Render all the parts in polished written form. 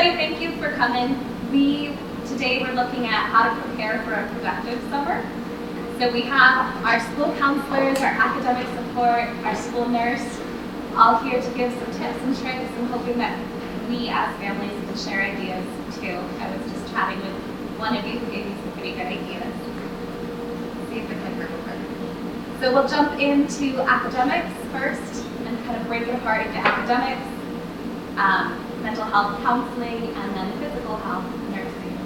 everybody, thank you for coming. Today we're looking at how to prepare for a productive summer. So we have our school counselors, our academic support, our school nurse, all here to give some tips and tricks, and hoping that we as families can share ideas too. I was just chatting with one of you who gave me some pretty good ideas. Let's see if the clicker will work. So we'll jump into academics first and kind of break it apart into academics, mental health counseling, and then physical health nursing.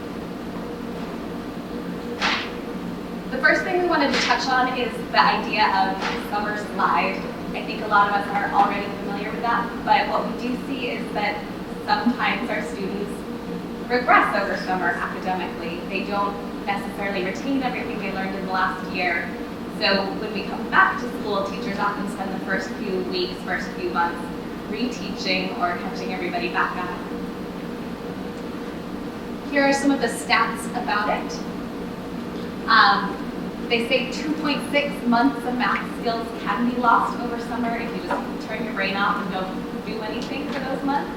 The first thing we wanted to touch on is the idea of summer slide. I think a lot of us are already familiar with that, but what we do see is that sometimes our students regress over summer academically. They don't necessarily retain everything they learned in the last year. So when we come back to school, teachers often spend the first few weeks, first few months reteaching or catching everybody back up. Here are some of the stats about it. They say 2.6 months of math skills can be lost over summer if you just turn your brain off and don't do anything for those months.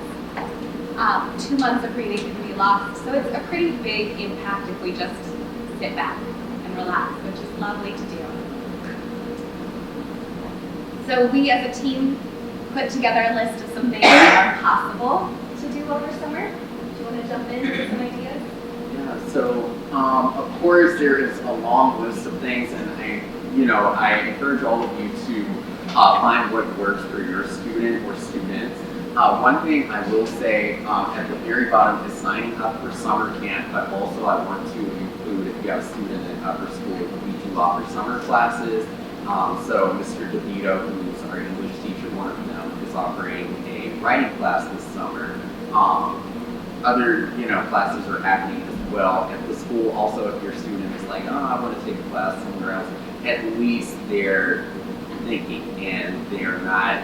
2 months of reading can be lost, so it's a pretty big impact if we just sit back and relax, which is lovely to do. So we as a team put together a list of some things that are possible to do over summer. Do you want to jump in with some ideas? Yeah, so of course there is a long list of things, and I encourage all of you to find what works for your student or students. One thing I will say at the very bottom is signing up for summer camp, but also I want to include, if you have a student in upper school, we do offer summer classes. So Mr. DeVito, who's our English teacher, one of them, is offering a writing class this summer. Other classes are happening as well at the school. Also, if your student is like, I want to take a class somewhere else, at least they're thinking and they're not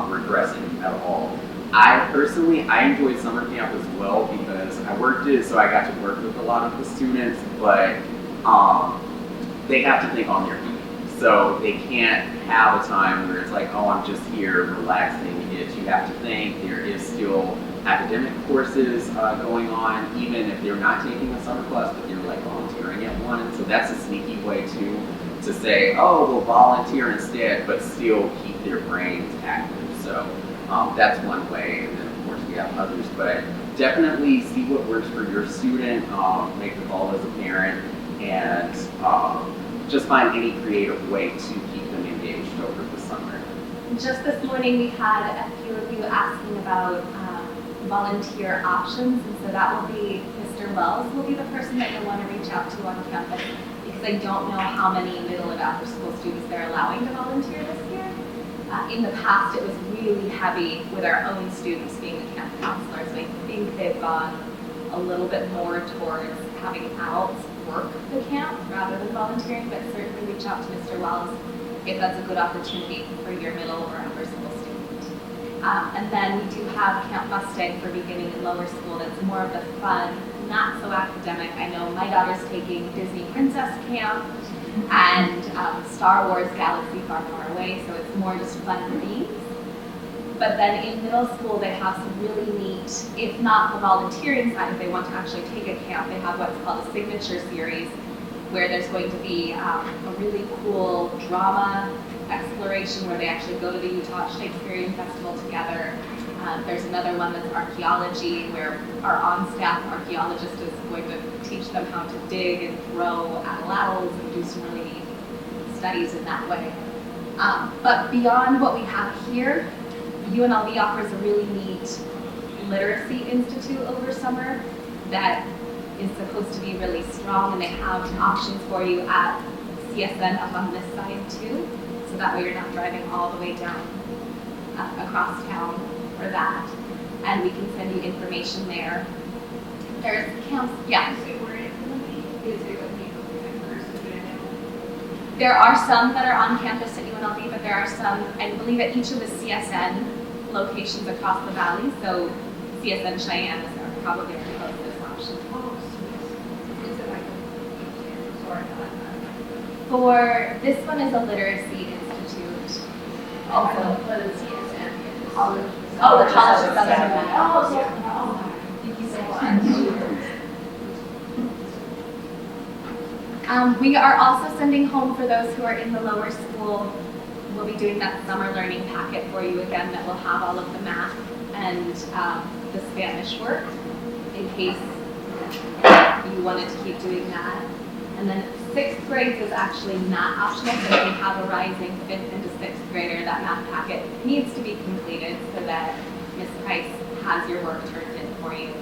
regressing at all. I personally enjoyed summer camp as well because I worked it, so I got to work with a lot of the students, but they have to think on their feet. So they can't have a time where it's like, I'm just here relaxing. You have to think. There is still academic courses going on, even if they're not taking a summer class, but they're like volunteering at one. So that's a sneaky way to say, we'll volunteer instead, but still keep their brains active. So that's one way, and then of course we have others, but definitely see what works for your student, make the call as a parent, and just find any creative way to keep them engaged over the summer. Just this morning we had a few of you asking about volunteer options, and so that will be Mr. Wells will be the person that you'll want to reach out to on campus, because I don't know how many middle and after school students they're allowing to volunteer this year. In the past it was really heavy with our own students being the camp counselors, and I think they've gone a little bit more towards having adults work the camp rather than volunteering, but certainly reach out to Mr. Wells if that's a good opportunity for your middle or upper school student. And then we do have Camp Mustang for beginning and lower school. That's more of the fun, not so academic. I know my daughter's taking Disney Princess Camp and Star Wars Galaxy Far, Far Away, so it's more just fun themes. But then in middle school, they have some really neat, if not the volunteering side, if they want to actually take a camp, they have what's called a signature series, where there's going to be a really cool drama exploration where they actually go to the Utah Shakespearean Festival together. There's another one that's archaeology, where our on-staff archaeologist is going to teach them how to dig and throw atlatls and do some really neat studies in that way. But beyond what we have here, UNLV offers a really neat literacy institute over summer that is supposed to be really strong, and they have options for you at CSN up on this side too, so that way you're not driving all the way down across town for that, and we can send you information there. There's camps, yeah. There are some that are on campus at UNLV, but there are some, I believe, at each of the CSN locations across the valley, so CSN Cheyenne is probably our closest option. For this one is a literacy institute. Also, But it's CSN. the College of Southern Nevada. We are also sending home for those who are in the lower school. We'll be doing that summer learning packet for you again that will have all of the math and the Spanish work in case you wanted to keep doing that. And then 6th grade is actually not optional, so if you have a rising 5th into 6th grader, that math packet needs to be completed so that Ms. Price has your work turned in for you.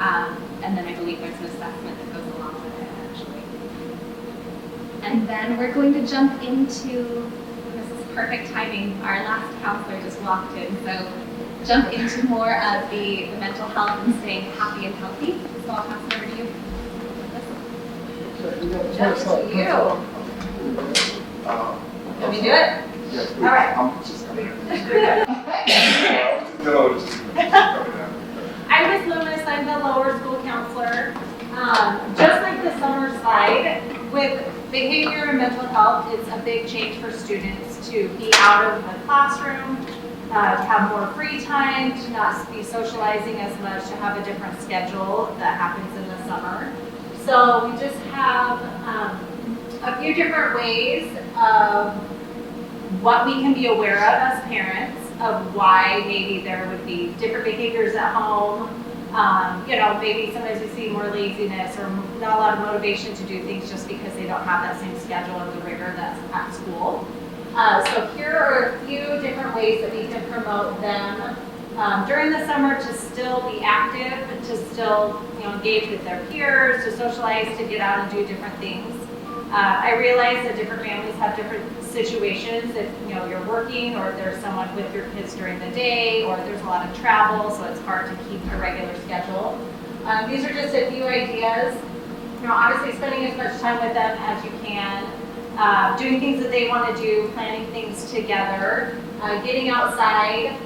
And then I believe there's an assessment that goes along with it, actually. And then we're going to jump into, this is perfect timing, our last counselor just walked in, so jump into more of the mental health and staying happy and healthy. So I'll pass it over to you. Jump to you. Can we do it? Yes, please. All right. I'm just coming in. I'm Ms. Loomis, I'm the lower school counselor. Just like the summer slide, with behavior and mental health, it's a big change for students to be out of the classroom, to have more free time, to not be socializing as much, to have a different schedule that happens in the summer. So we just have a few different ways of what we can be aware of as parents, of why maybe there would be different behaviors at home. Maybe sometimes we see more laziness or not a lot of motivation to do things just because they don't have that same schedule or the rigor that's at school. So here are a few different ways that we can promote them during the summer to still be active, to still engage with their peers, to socialize, to get out and do different things. I realize that different families have different situations. If you're working, or if there's someone with your kids during the day, or there's a lot of travel, so it's hard to keep a regular schedule. These are just a few ideas. Obviously spending as much time with them as you can, doing things that they want to do, planning things together, getting outside.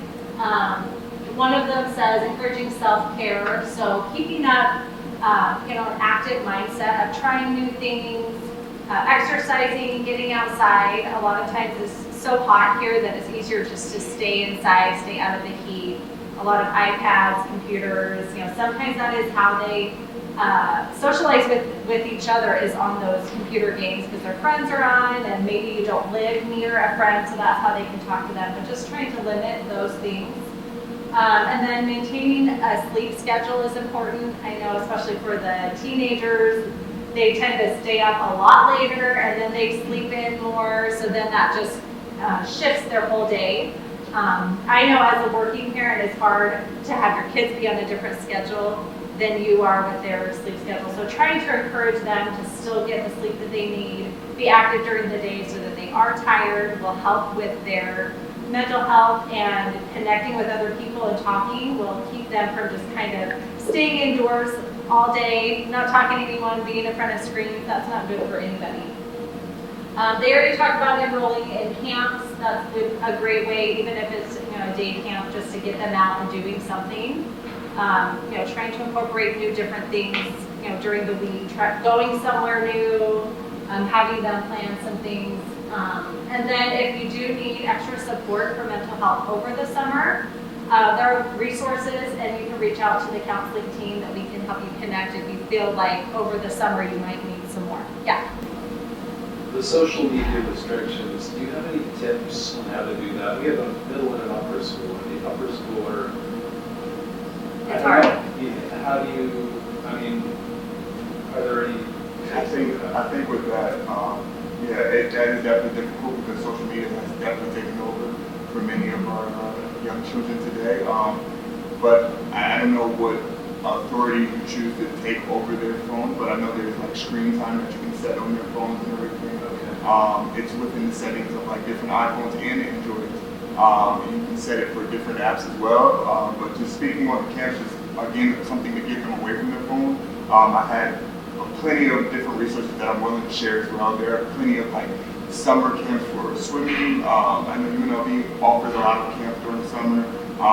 One of them says encouraging self-care, so keeping up an active mindset of trying new things, exercising, getting outside. A lot of times it's so hot here that it's easier just to stay inside, stay out of the heat. A lot of iPads, computers, sometimes that is how they socialize with each other, is on those computer games because their friends are on, and maybe you don't live near a friend, so that's how they can talk to them. But just trying to limit those things. And then maintaining a sleep schedule is important. I know especially for the teenagers, they tend to stay up a lot later and then they sleep in more, so then that just shifts their whole day. I know as a working parent, it's hard to have your kids be on a different schedule than you are with their sleep schedule. So trying to encourage them to still get the sleep that they need, be active during the day so that they are tired, will help with their mental health, and connecting with other people and talking will keep them from just kind of staying indoors all day, not talking to anyone, being in front of screens. That's not good for anybody. They already talked about enrolling in camps. That's a great way, even if it's a day camp, just to get them out and doing something. Trying to incorporate new different things during the week, going somewhere new, having them plan some things. And then if you do need extra support for mental health over the summer, there are resources, and you can reach out to the counseling team that we can help you connect if you feel like over the summer you might need some more. Yeah. The social media restrictions, do you have any tips on how to do that? We have a middle and an upper school. And the upper schooler, It's hard. How do you, are there any I think with that, that is definitely difficult because social media has definitely taken over for many of our young children today. But I don't know what authority you choose to take over their phone, but I know there's like screen time that you can set on your phones and everything. It's within the settings of like different iPhones and Androids. You can set it for different apps as well. But just speaking on the camps is again something to get them away from their phone. I had plenty of different resources that I'm willing to share as well. There are plenty of like summer camps for swimming. I know UNLV offers a lot of camps during the summer.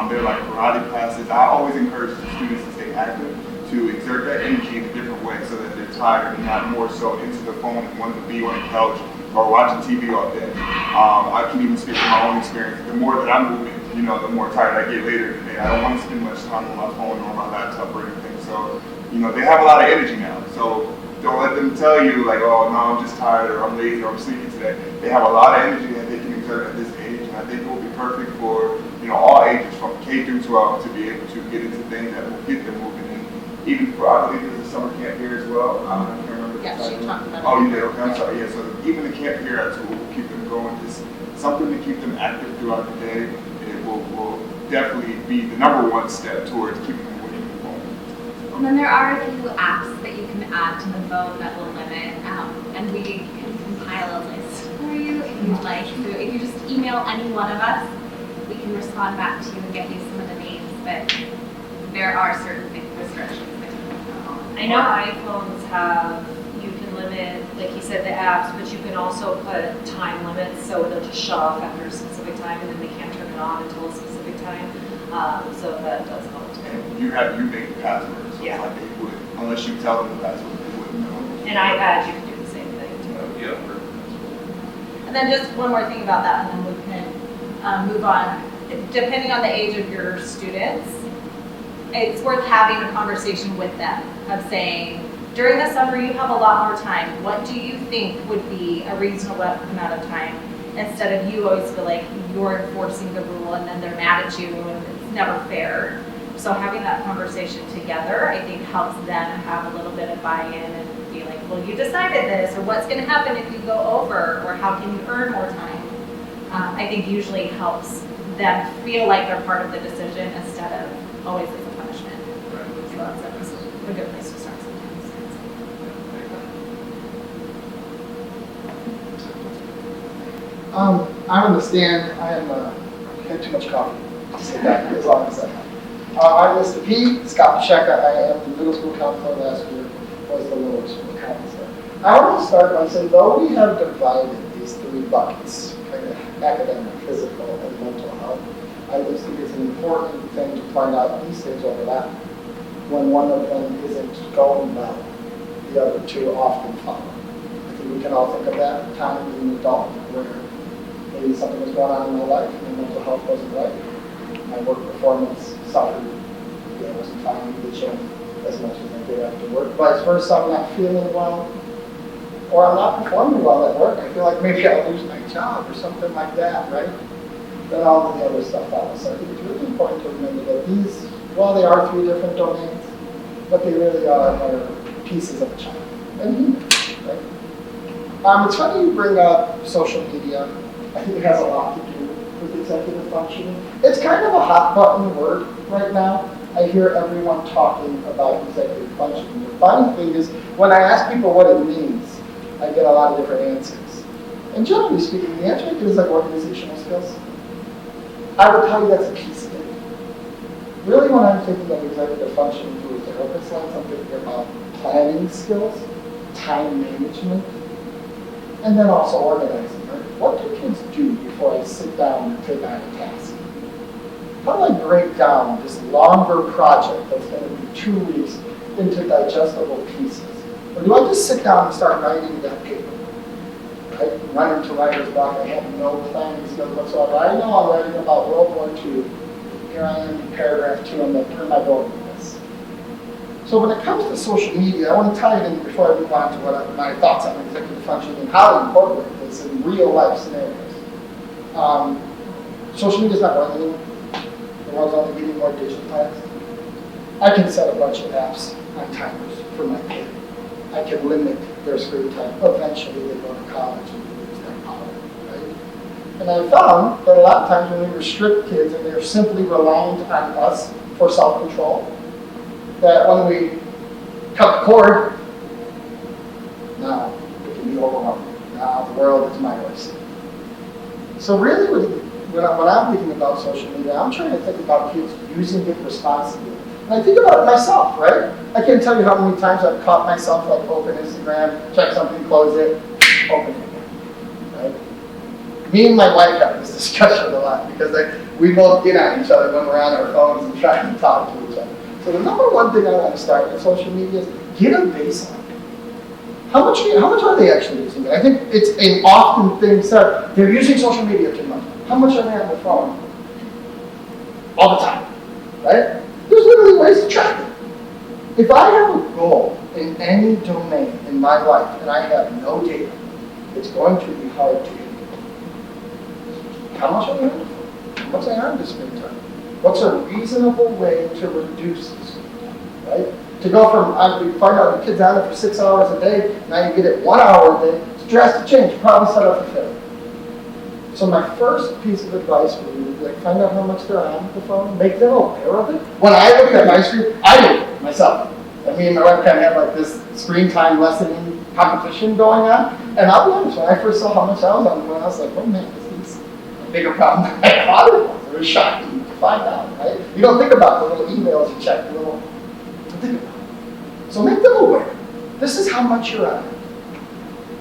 There are like karate classes. I always encourage the students to stay active, to exert that energy in a different way so that they're tired and not more so into the phone and wanting to be on the couch or watching TV all day. I can even speak from my own experience. The more that I'm moving, the more tired I get later in the day. I don't want to spend much time on my phone or my laptop or anything. So, they have a lot of energy now. So don't let them tell you like, oh no, I'm just tired or I'm lazy or I'm sleepy today. They have a lot of energy that they can exert at this age, and I think it will be perfect for all ages from K through 12 to be able to get into things that will get them moving. And even for, I believe there's a summer camp here as well. I can't remember. Yeah, she talked about it. Oh, you did? Okay, I'm sorry. Yeah, so even the camp here at school will keep them going. Just something to keep them active throughout the day. It will definitely be the number one step towards keeping them away from the phone. And then there are a few apps that you can add to the phone that will limit, and we can compile a list for you if you'd like. So if you just email any one of us, we can respond back to you and get you some of the names, but there are certain restrictions that you can put on. I know iPhones have, you can limit, like you said, the apps, but you can also put time limits, so it'll just shut off after a specific time, and then they can't turn it on until a specific time. So that does help too. And you make the password, so Yeah. it's like they would, unless you tell them the password, they wouldn't know. And iPads, you can do the same thing too. Yeah. And then just one more thing about that, and then we can move on. Depending on the age of your students, it's worth having a conversation with them of saying, during the summer you have a lot more time. What do you think would be a reasonable amount of time? Instead of you always feel like you're enforcing the rule and then they're mad at you and it's never fair. So having that conversation together, I think helps them have a little bit of buy-in and be like, well, you decided this, or what's going to happen if you go over, or how can you earn more time? I think usually helps them feel like they're part of the decision instead of always as a punishment. So that's a good place to start sometimes. I understand I had too much coffee to sit back as long as I have. I'm Mr. P. Scott Pacheca. I am the middle school counselor. Last year was the lower school counselor. I want to start by saying, though we have divided these three buckets, kind of academic, physical, and mental health, I just think it's an important thing to point out these things overlap. When one of them isn't going well, the other two often follow. I think we can all think of that time as an adult where maybe something was going on in my life and my mental health wasn't right. My work performance suffered. I wasn't finding the gym as much as I did after work. Vice versa, I'm not feeling well, or I'm not performing well at work. I feel like maybe I'll lose my job or something like that, right? Then all of the other stuff follows. So I think it's really important to remember that these, while they are three different domains, but they really are pieces of a child. And human, right? It's funny you bring up social media. I think it has a lot to do with executive functioning. It's kind of a hot button word right now. I hear everyone talking about executive functioning. The funny thing is, when I ask people what it means, I get a lot of different answers. And generally speaking, the answer is like organizational skills. I would tell you that's a piece of it. Really, when I'm thinking of executive functioning through a therapist lens, I'm thinking about planning skills, time management, and then also organizing. Right? What do kids do before I sit down and take on a task? How do I break down this longer project that's going to be 2 weeks into digestible pieces? Or do I just sit down and start writing that paper? Right? Run into writer's block, I have no planning skills whatsoever. I know I'm writing about World War II. Here I am in paragraph 2, I'm like, where am I going with this? So when it comes to social media, I want to tie it in before I move on to my thoughts on executive functioning and how to incorporate this in real life scenarios. Social media is not going anywhere. The world's only getting more digitized. I can set a bunch of apps on timers for my kid. I can limit their screen time. Eventually they go to college and lose that power, right? And I found that a lot of times when we restrict kids and they're simply reliant on us for self-control, that when we cut the cord, now it can be overwhelming. Now the world is my oyster. So really when I'm thinking about social media, I'm trying to think about kids using it responsibly. And I think about it myself, right? I can't tell you how many times I've caught myself like open Instagram, check something, close it, open it again, right? Me and my wife have this discussion a lot because we both get on each other when we're on our phones and trying to talk to each other. So the number one thing I want to start with social media is get a baseline. How much are they actually using it? I think it's an often thing said, they're using social media too much. How much are they on their phone? All the time, right? There's literally ways to track it. If I have a goal in any domain in my life and I have no data, it's going to be hard to hit. How much are we earning? How much I earn to spend time? What's a reasonable way to reduce this? Right? To go from, you find out the kid's on it for 6 hours a day, now you get it 1 hour a day, it's a drastic change, you probably set up for failure. So my first piece of advice would be, like, find out how much they're on the phone, make them aware of it. When I look at my screen, I do it myself. And me and my wife kind of have like this screen time lessening competition going on. And I'll be honest, when I first saw how much I was on the phone, I was like, oh man, this is a bigger problem than I thought it was. It was shocking to find out, right? You don't think about the little emails you check, the little, think about it. So make them aware. This is how much you're on.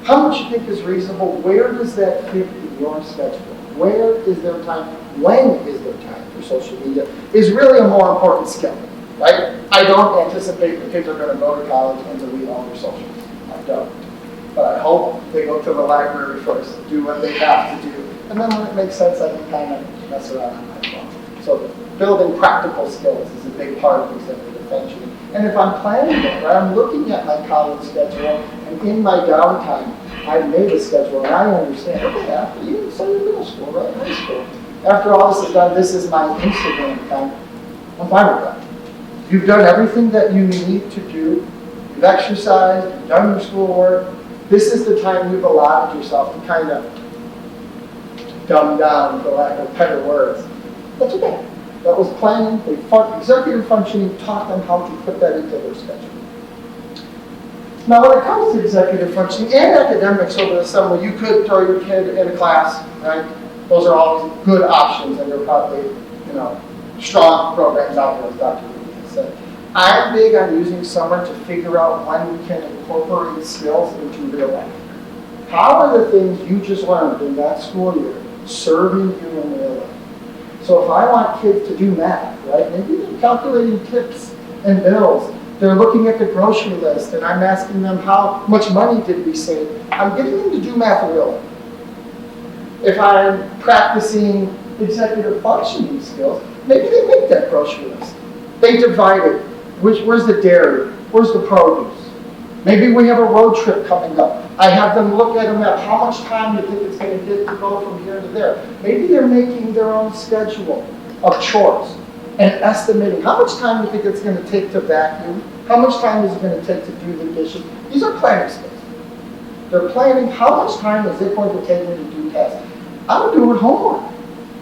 How much you think is reasonable? Where does that fit in your schedule? Where is their time? When is their time for social media? Is really a more important skill, right? I don't anticipate the kids are going to go to college and delete all their socials. I don't. But I hope they go to the library first, do what they have to do, and then when it makes sense, I can kind of mess around on my phone. So building practical skills is a big part of executive functioning. And if I'm planning it, right, I'm looking at my college schedule, and in my downtime, I've made a schedule, and I understand, okay, after you started middle school, right, high school, after all this is done, this is my Instagram account. I'm fine with that. You've done everything that you need to do. You've exercised, you've done your schoolwork. This is the time you've allotted yourself to kind of dumb down, for lack of better words. That's okay. That was planning. Executive functioning taught them how to put that into their schedule. Now, when it comes to executive functioning and academics over the summer, you could throw your kid in a class, right? Those are always good options, and they're probably, strong programs out there, as Dr. Withey said. I'm big on using summer to figure out when we can incorporate skills into real life. How are the things you just learned in that school year serving you in real life? So if I want kids to do math, right, maybe they're calculating tips and bills. They're looking at the grocery list, and I'm asking them how much money did we save. I'm getting them to do math in real life. If I'm practicing executive functioning skills, maybe they make that grocery list. They divide it. Where's the dairy? Where's the produce? Maybe we have a road trip coming up. I have them look at a map. How much time do you think it's going to get to go from here to there? Maybe they're making their own schedule of chores and estimating how much time do you think it's going to take to vacuum? How much time is it going to take to do the dishes? These are planning skills. They're planning how much time is it going to take me to do tasks. I'm doing homework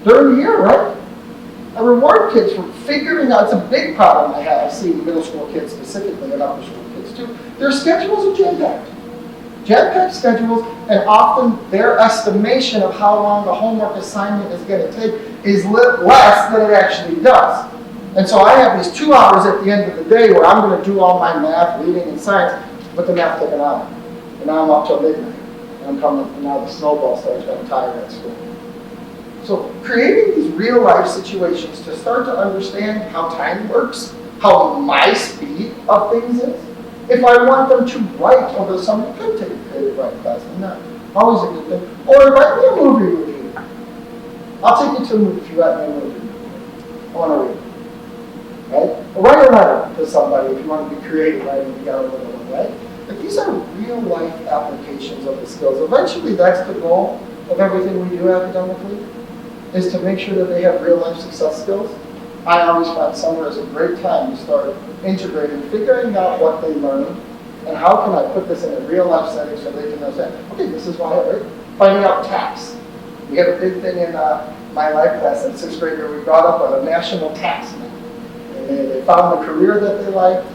during the year, right? I reward kids for figuring out. It's a big problem I see middle school kids specifically and upper school kids too. Their schedules are jam-packed. Jam-packed schedules, and often their estimation of how long the homework assignment is going to take is less than it actually does. And so I have these 2 hours at the end of the day where I'm going to do all my math, reading, and science, but the math took an hour. And now I'm up till midnight. And now the snowball starts, I'm tired at school. So creating these real life situations to start to understand how time works, how my speed of things is. If I want them to write over the summer, I could take a creative writing class, and that's always a good thing. Or invite me a movie review. I'll take you to a movie if you write me a movie. I want to read it. Right? Or write a letter to somebody if you want to be creative, writing together with them, right? But these are real life applications of the skills. Eventually, that's the goal of everything we do academically, is to make sure that they have real life success skills. I always find summer is a great time to start integrating, figuring out what they learn, and how can I put this in a real life setting so they can understand, okay, this is why I read. Finding out tax. We had a big thing in my life class in 6th grade where we brought up a national tax map. And they found the career that they liked,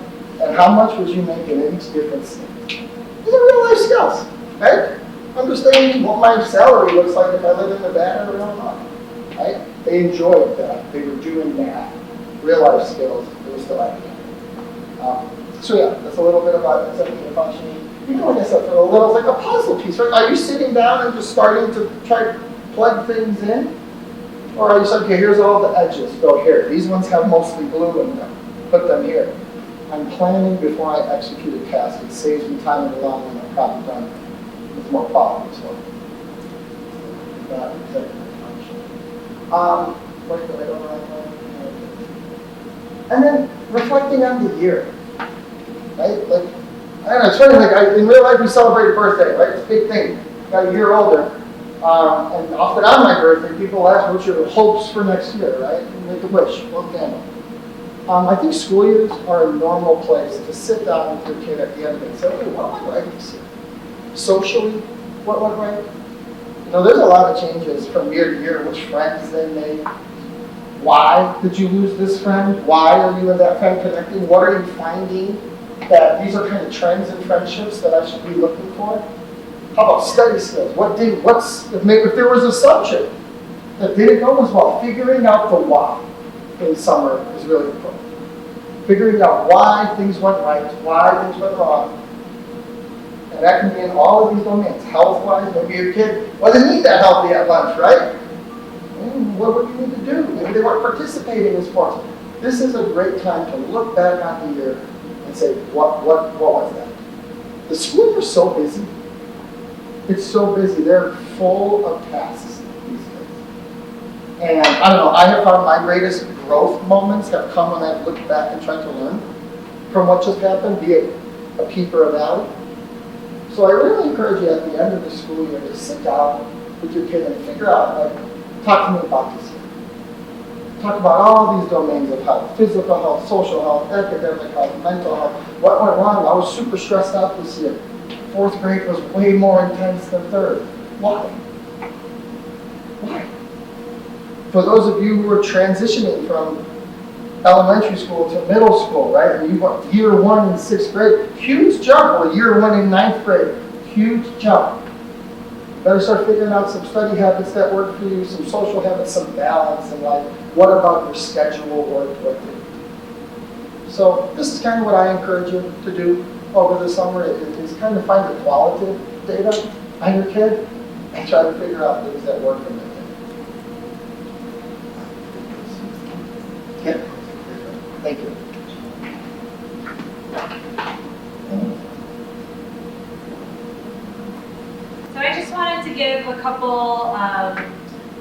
and how much was you making in each different state. These are real life skills, right? Understanding what my salary looks like if I live in Nevada or Illinois. Right? They enjoyed that. They were doing that. Real life skills. It was still academic. So yeah, that's a little bit about executive functioning. Like I said, for a little, it's like a puzzle piece, right? Are you sitting down and just starting to try to plug things in? Or are you saying, okay, here's all the edges, go here. These ones have mostly blue in them. Put them here. I'm planning before I execute a task. It saves me time in the long run. I'm probably done with more quality. So executive and then reflecting on the year. right? Like, I don't know, it's funny, like, in real life we celebrate birthday, right? It's a big thing. Got a year older. And often on my birthday, people ask, what's your hopes for next year, right? And make a wish, blow a candle. I think school years are a normal place to sit down with your kid at the end of it and say, okay, what am I writing this year? Socially, what went right? You know, there's a lot of changes from year to year, which friends they made. Why did you lose this friend? Why are you and that friend connecting? What are you finding that these are kind of trends in friendships that I should be looking for? How about study skills? If there was a subject that didn't go as well, figuring out the why in summer is really important. Figuring out why things went right, why things went wrong. And that can be in all of these domains. Health-wise, maybe your kid wasn't eat that healthy at lunch, right? What would you need to do? Maybe they weren't participating in sports. This is a great time to look back on the year and say, what was that? The schools are so busy. It's so busy. They're full of tasks these days. And I don't know, I have found my greatest growth moments have come when I've looked back and tried to learn from what just happened, be it a peak or a valley. So I really encourage you at the end of the school year to sit down with your kid and figure out, like, talk to me about this year. Talk about all these domains of health, physical health, social health, academic health, mental health. What went wrong? I was super stressed out this year. 4th grade was way more intense than 3rd. Why? Why? For those of you who are transitioning from elementary school to middle school, right? And you went year 1 in 6th grade, huge jump, or year 1 in 9th grade, huge jump. Better start figuring out some study habits that work for you, some social habits, some balance in life. What about your schedule work with you? So this is kind of what I encourage you to do over the summer, is kind of find the qualitative data on your kid and try to figure out things that work in their kid. Yeah. Thank you. So I just wanted to give a couple,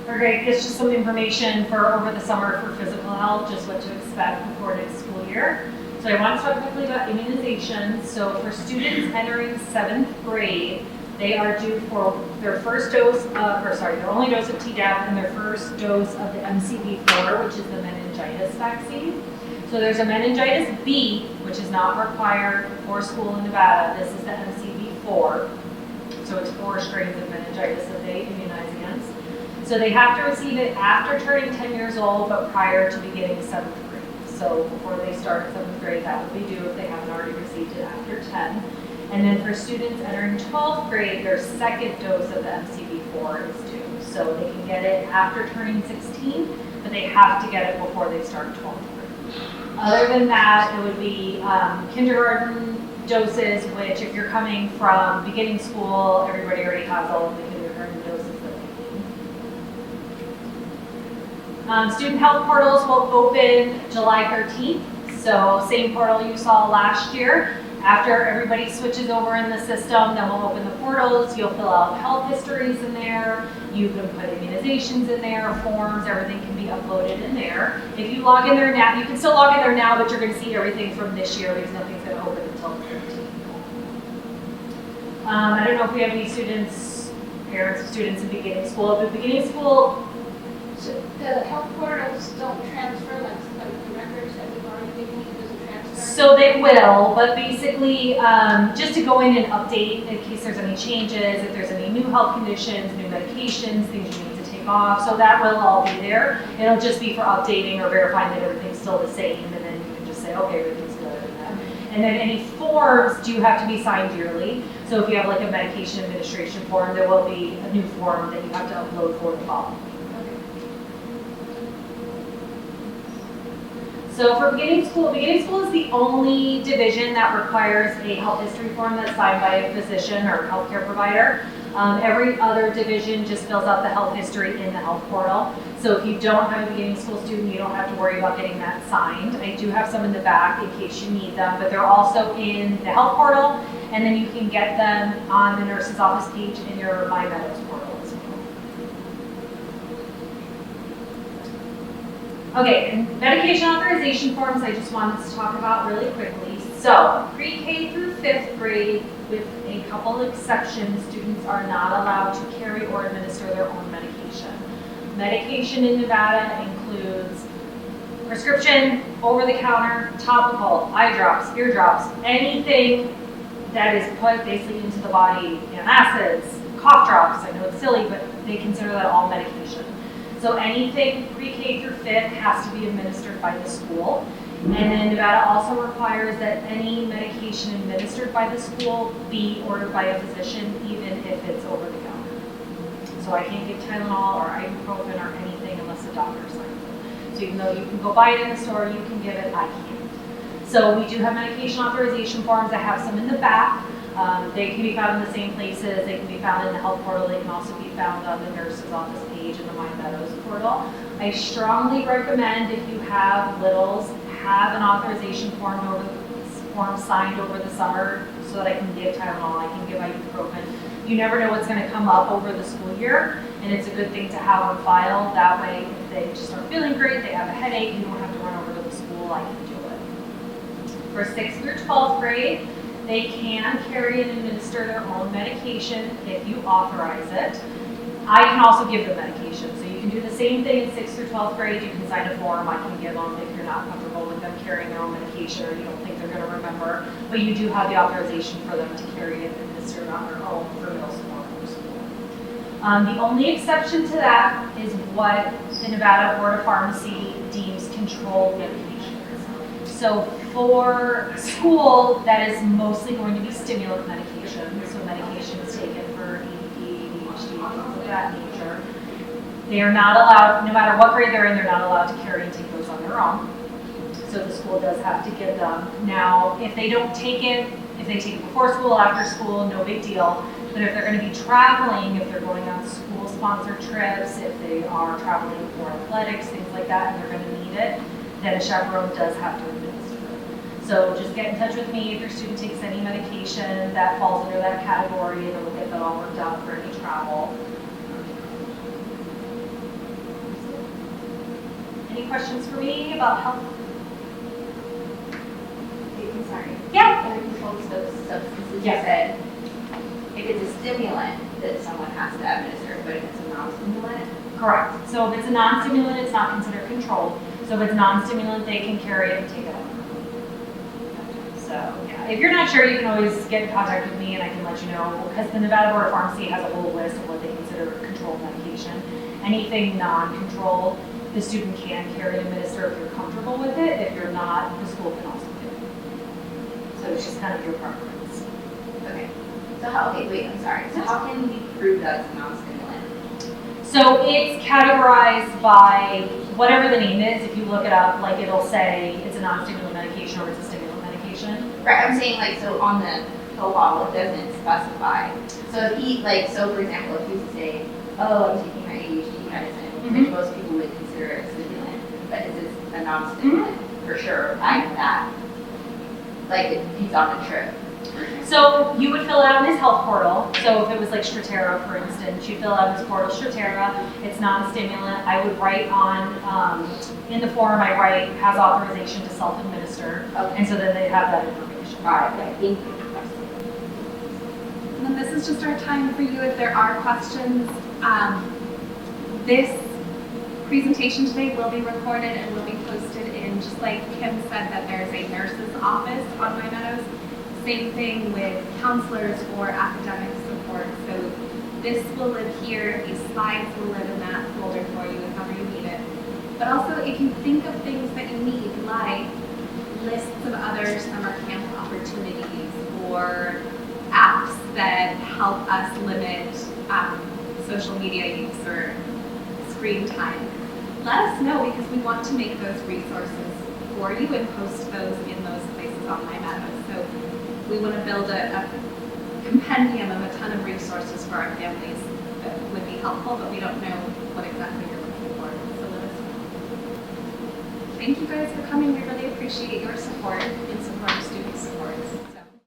it's just some information for over the summer for physical health, just what to expect before next school year. So I want to talk quickly about immunizations. So for students entering 7th grade, they are due for their first dose, their only dose of Tdap and their first dose of the MCV4, which is the meningitis vaccine. So there's a meningitis B, which is not required for school in Nevada. This is the MCV4. So it's 4 strains of meningitis that they immunize against. So they have to receive it after turning 10 years old, but prior to beginning 7th grade. So before they start 7th grade, that would be due if they haven't already received it after 10. And then for students entering 12th grade, their second dose of the MCV4 is due. So they can get it after turning 16, but they have to get it before they start 12th grade. Other than that, it would be kindergarten doses, which if you're coming from beginning school, everybody already has all of the kindergarten doses that they need. Student health portals will open July 13th. So same portal you saw last year. After everybody switches over in the system, then we'll open the portals. You'll fill out health histories in there. You can put immunizations in there, forms, everything can be uploaded in there. If you log in there now, you can still log in there now, but you're going to see everything from this year because nothing's going to open until the 15th. I don't know if we have any students, parents of students in beginning school. But beginning school, So the health portals don't transfer, like the records that we've already given you, doesn't transfer? so they will, but basically, just to go in and update in case there's any changes, if there's any new health conditions, new medications, things you need to take off, so that will all be there. It'll just be for updating or verifying that everything's still the same, and then you can just say, okay, everything's good. And then any forms do have to be signed yearly. So if you have like a medication administration form, there will be a new form that you have to upload for the fall. So for beginning school is the only division that requires a health history form that's signed by a physician or healthcare provider. Every other division just fills out the health history in the health portal. So if you don't have a beginning school student, you don't have to worry about getting that signed. I do have some in the back in case you need them, but they're also in the health portal, and then you can get them on the nurse's office page in your My Meadows portal as well. Okay, and medication authorization forms I just wanted to talk about really quickly. So, pre-K through 5th grade, with a couple exceptions, students are not allowed to carry or administer their own medication. Medication in Nevada includes prescription, over-the-counter, topical, eye drops, ear drops, anything that is put basically into the body, antacids, cough drops. I know it's silly, but they consider that all medication. So anything pre-K through 5th has to be administered by the school. And then Nevada also requires that any medication administered by the school be ordered by a physician, even if it's over the counter. So I can't give Tylenol or ibuprofen or anything unless the doctor signs it. So even though you can go buy it in the store, you can give it, I can't. So we do have medication authorization forms. I have some in the back. They can be found in the same places. They can be found in the health portal. They can also be found on the nurse's office page in the Meadows portal. I strongly recommend, if you have littles, have an authorization form signed over the summer so that I can give Tylenol, I can give ibuprofen. You never know what's going to come up over the school year, and it's a good thing to have on file. That way, if they just aren't feeling great, they have a headache, you don't have to run over to the school, I can do it. For 6th through 12th grade, they can carry and administer their own medication if you authorize it. I can also give them medication, so you can do the same thing in 6th through 12th grade. You can sign a form, I can give them if you're not comfortable with them carrying their own medication or you don't think they're going to remember. But you do have the authorization for them to carry and administer it on their own for middle school and upper school. The only exception to that is what the Nevada Board of Pharmacy deems controlled medications. So for school, that is mostly going to be stimulant medication, so medications taken for ADD, ADHD, things of that nature. They are not allowed, no matter what grade they're in, they're not allowed to carry and take those on their own. So the school does have to give them. Now, if they don't take it, if they take it before school, after school, no big deal. But if they're going to be traveling, if they're going on school-sponsored trips, if they are traveling for athletics, things like that, and they're going to need it, then a chaperone does have to administer it. So just get in touch with me if your student takes any medication that falls under that category, and we'll get that all worked out for any travel. Any questions for me about health? I'm sorry. Yeah. Other controlled substances, Yeah. you said, if it's a stimulant, that someone has to administer, but if it's a non-stimulant, Correct. So if it's a non-stimulant, it's not considered controlled. So if it's non-stimulant, they can carry it and take it on. So, yeah, if you're not sure, you can always get in contact with me and I can let you know, because the Nevada Board of Pharmacy has a whole list of what they consider controlled medication. Anything non-controlled, the student can carry and administer if you're comfortable with it. If you're not, the school can also do it. So it's just kind of your preference. okay. So how, okay, wait, I'm sorry. So how can we prove that it's a non-stimulant? So it's categorized by whatever the name is. If you look it up, like it'll say it's a non-stimulant medication or it's a stimulant medication. Right, I'm saying like, so on the pill bottle, it doesn't specify. So if he, like, so for example, if he's saying, oh, I'm taking my ADHD medicine, which most people would consider a stimulant, but is this a non-stimulant? For sure, I know that. Like, if he's on a trip. So you would fill it out in his health portal. So if it was like Stratera, for instance, you fill out in his portal Stratera, it's non-stimulant. I would write on, in the form I write, has authorization to self-administer. Okay. And so then they have that information. All right, okay, thank you. And then this is just our time for you if there are questions. This presentation today will be recorded and will be posted in, just like Kim said, that there's a nurse's office on Meadows. Same thing with counselors or academic support. So this will live here, these slides will live in that folder for you if ever you need it. But also if you think of things that you need, like lists of other summer camp opportunities or apps that help us limit social media use or screen time, let us know because we want to make those resources for you and post those in those places on Meadows. So we want to build a compendium of a ton of resources for our families that would be helpful, but we don't know what exactly you're looking for. So let us know. Thank you guys for coming. We really appreciate your support and support of student supports.